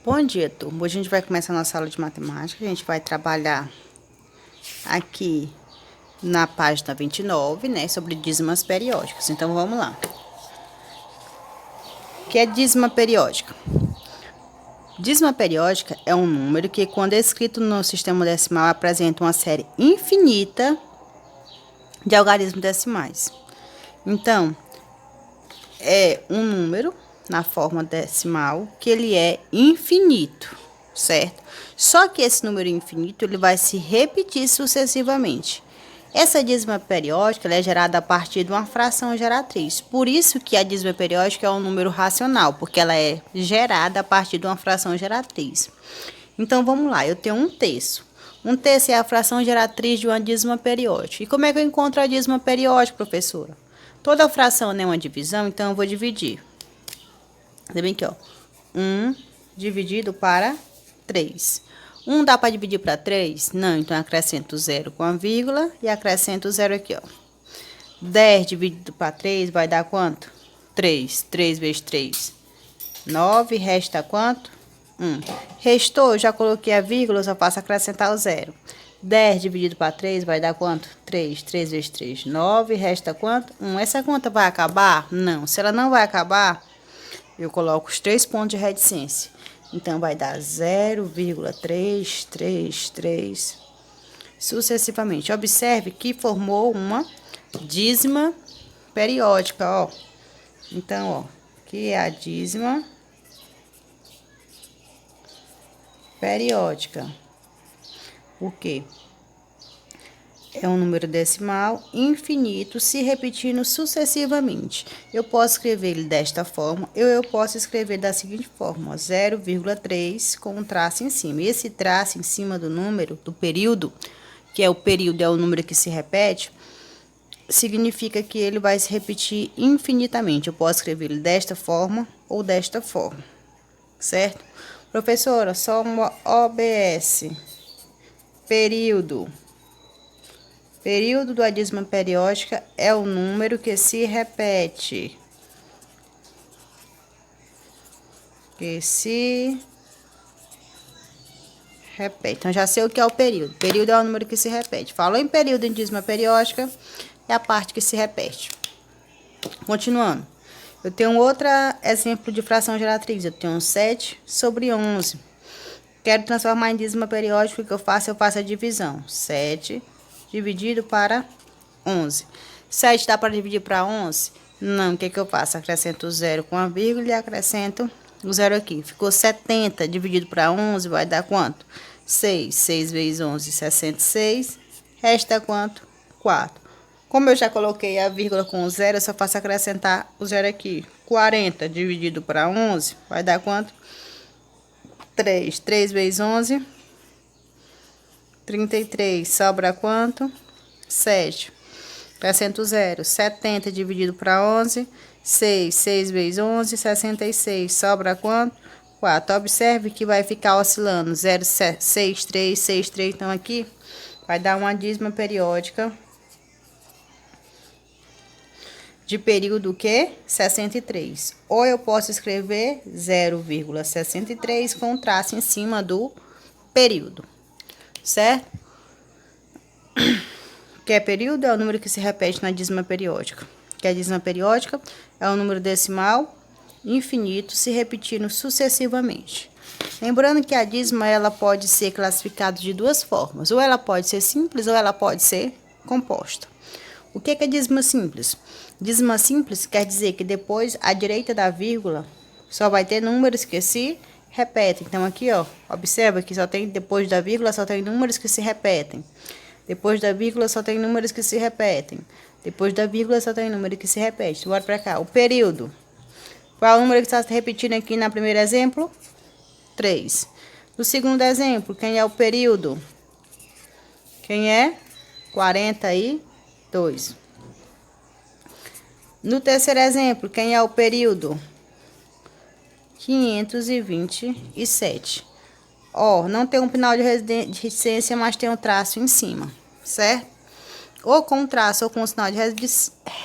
Bom dia, turma. Hoje a gente vai começar a nossa aula de matemática. A gente vai trabalhar aqui na página 29, né, sobre dízimas periódicas. Então, vamos lá. O que é dízima periódica? Dízima periódica é um número que, quando escrito no sistema decimal, apresenta uma série infinita de algarismos decimais. Então, é um número na forma decimal que ele é infinito, certo? Só que esse número infinito ele vai se repetir sucessivamente. Essa dízima periódica ela é gerada a partir de uma fração geratriz. Por isso que a dízima periódica é um número racional, porque ela é gerada a partir de uma fração geratriz. Então vamos lá, eu tenho um terço. Um terço é a fração geratriz de uma dízima periódica. E como é que eu encontro a dízima periódica, professora? Toda fração é uma divisão, então eu vou dividir. Olha bem aqui, ó. 1 dividido para 3. 1 dá para dividir para 3? Não, então eu acrescento 0 com a vírgula e acrescento 0 aqui, ó. 10 dividido para 3 vai dar quanto? 3. 3 vezes 3. 9, resta quanto? 1. Restou, eu já coloquei a vírgula, só faço acrescentar o 0. 10 dividido para 3 vai dar quanto? 3. 3 vezes 3, 9. Resta quanto? 1. Essa conta vai acabar? Não. Se ela não vai acabar, eu coloco os 3 pontos de reticência. Então, vai dar 0,333 sucessivamente. Observe que formou uma dízima periódica, ó. Então, ó, que é a dízima periódica. Por quê? É um número decimal infinito se repetindo sucessivamente. Eu posso escrever ele desta forma, eu posso escrever da seguinte forma, 0,3 com um traço em cima. E esse traço em cima do número, do período, que é o período, é o número que se repete, significa que ele vai se repetir infinitamente. Eu posso escrever ele desta forma ou desta forma, certo? Professora, só uma OBS, período. Período da dízima periódica é o número que se repete. Que se repete. Então, já sei o que é o período. Período é o número que se repete. Falou em período em dízima periódica, é a parte que se repete. Continuando. Eu tenho outro exemplo de fração geratriz. Eu tenho 7 sobre 11. Quero transformar em dízima periódica. O que eu faço? Eu faço a divisão. 7 dividido para 11. 7 dá para dividir para 11? Não, o que eu faço? Acrescento o 0 com a vírgula e acrescento o 0 aqui. Ficou 70 dividido para 11, vai dar quanto? 6. 6 vezes 11, 66. Resta quanto? 4. Como eu já coloquei a vírgula com o 0, eu só faço acrescentar o 0 aqui. 40 dividido para 11, vai dar quanto? 3. 3 vezes 11... 33, sobra quanto? 7. Acrescento 0. 70 dividido para 11, 6. 6 vezes 11, 66. Sobra quanto? 4. Observe que vai ficar oscilando 0, 6, 3, 6, 3. Então, aqui vai dar uma dízima periódica de período o quê? 63. Ou eu posso escrever 0,63 com traço em cima do período. Certo? Que é período é o número que se repete na dízima periódica. Que a dízima periódica é um número decimal infinito se repetindo sucessivamente. Lembrando que a dízima ela pode ser classificada de duas formas. Ou ela pode ser simples ou ela pode ser composta. O que é dízima simples? Dízima simples quer dizer que depois, à direita da vírgula, só vai ter números que se repetem. Então, aqui, ó, observa que só tem, depois da vírgula, só tem números que se repetem. Depois da vírgula, só tem números que se repetem. Depois da vírgula, só tem número que se repete. Bora pra cá. O período. Qual é o número que está se repetindo aqui no primeiro exemplo? 3. No segundo exemplo, quem é o período? Quem é? 42. No terceiro exemplo, quem é o período? 527. Ó, não tem um final de reticência, mas tem um traço em cima, certo? Ou com traço ou com sinal de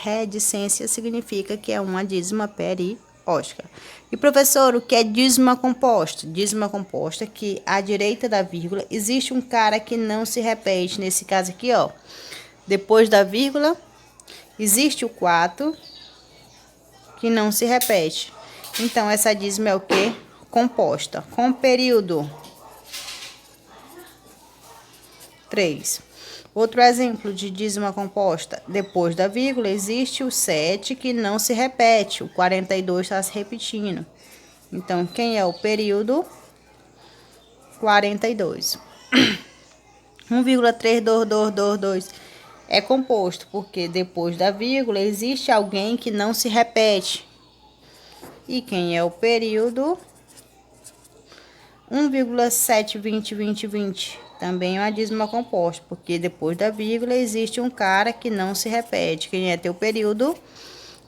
reticência significa que é uma dízima periódica. periódica. E professor, o que é dízima composta? Dízima composta é que à direita da vírgula existe um cara que não se repete. Nesse caso aqui, ó, depois da vírgula existe o 4 que não se repete. Então essa dízima é o que? Composta. Com período 3. Outro exemplo de dízima composta. Depois da vírgula existe o 7 que não se repete. O 42 está se repetindo. Então, quem é o período? 42. 1,32222 é composto, porque depois da vírgula existe alguém que não se repete. E quem é o período? 1,7202020 também é uma dízima composta, porque depois da vírgula existe um cara que não se repete. Quem é teu período?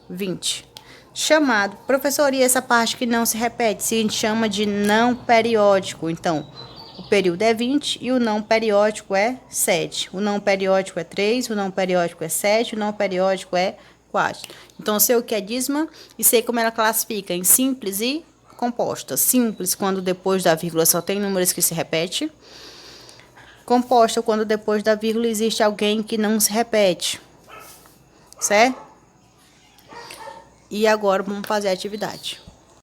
20. Chamado. Professor, e essa parte que não se repete? Se a gente chama de não periódico. Então, o período é 20 e o não periódico é 7. O não periódico é 3, o não periódico é 7, o não periódico é 4. Então, eu sei o que é dízima e sei como ela classifica em simples e composta. Simples, quando depois da vírgula só tem números que se repetem. Composta, quando depois da vírgula existe alguém que não se repete. Certo? E agora vamos fazer a atividade.